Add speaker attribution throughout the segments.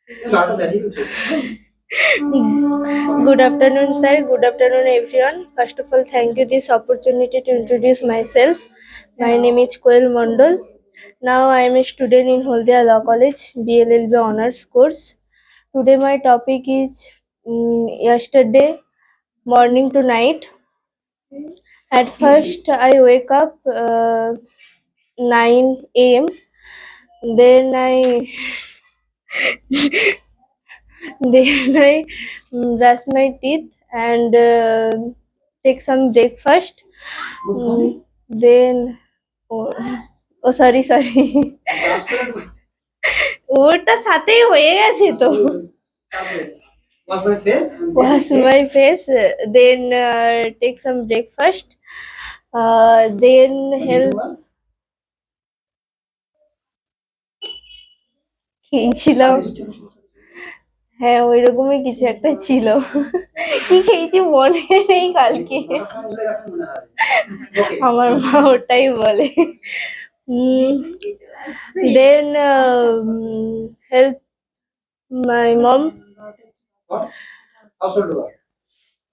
Speaker 1: Good afternoon, sir. Good afternoon, everyone. First of all, thank you this opportunity to introduce myself. My name is Koel Mondol. Now I am a student in Holdia Law College, BLLB Honors course. Today my topic is yesterday morning to night. At first, I wake up 9 a.m. Then I brush my teeth and take some breakfast. Then oh, oh sorry ওটা সাথেই হয়ে গেছে তো wash my face then take some breakfast then help খেয়েছিলাম হ্যাঁ ওইরকমই কিছু একটা ছিল কি খেয়েছি মনে নেই কালকে আমার মা ওটাই বলে then help my mom
Speaker 2: Household work.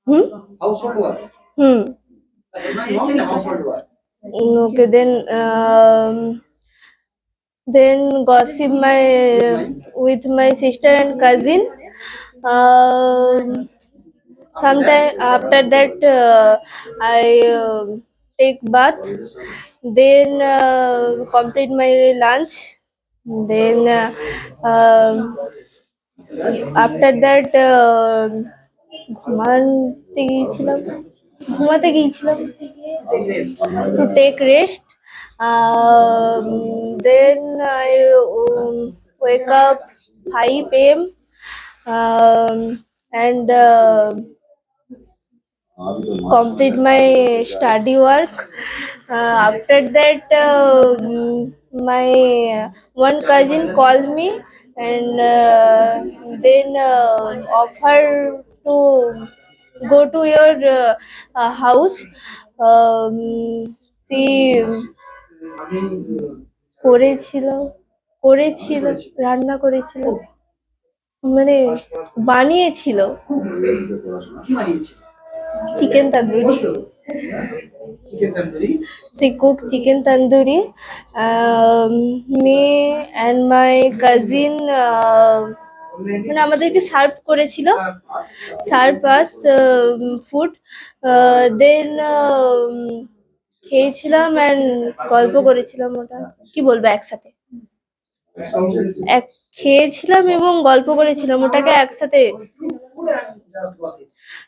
Speaker 1: Hmm
Speaker 2: Household work.
Speaker 1: Hmm
Speaker 2: My mom in household work.
Speaker 1: okay then gossip my with my sister and cousin sometime after that I take bath then complete my lunch then after that ঘুমাতে গিয়েছিলাম to take rest then I wake up 5 a.m. And complete my study work. After that, my one cousin called me and then offer to go to your house. She করেছিল করেছিল রান্না করেছিল মানে বানিয়েছিল chicken tandoori
Speaker 2: Chicken tandoori.
Speaker 1: she cooked chicken tandoori me and my cousin মানে আমাদেরকে serve করেছিল serve আস food দেন খেয়েছিলাম অ্যান্ড গল্প করেছিলাম ওটা কি বলবো একসাথে খেয়েছিলাম এবং গল্প করেছিলাম ওটাকে একসাথে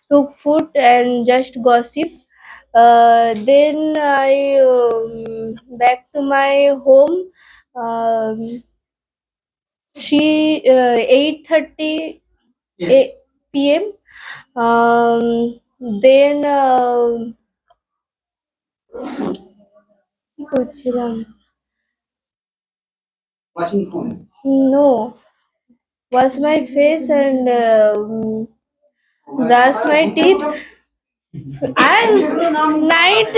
Speaker 1: took food and just gossip then I back to my home 8:30 p.m. then কি করছিলাম
Speaker 2: Watching phone.
Speaker 1: no wash my face and brush my teeth আর নাইট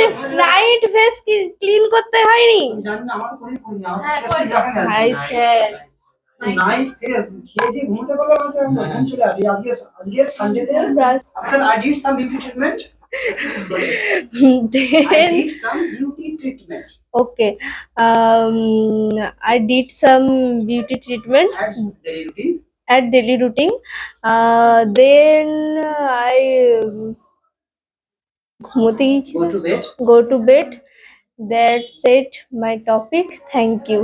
Speaker 1: ফেস ক্লিন করতে হয়নি
Speaker 2: জানি না আমার তো কোনো করি না
Speaker 1: হাই স্যার
Speaker 2: নাইট খেয়ে দিয়ে ঘুমোতে পারলাম আছে ঘুম চলে আসি আজকে সানডে তে after I did some beauty treatment. I
Speaker 1: then
Speaker 2: did some beauty treatment
Speaker 1: okay I did some beauty treatment
Speaker 2: at daily routine.
Speaker 1: at daily routine then I ঘুমোতে গেছি
Speaker 2: Go to bed.
Speaker 1: go to bed that's it my topic thank you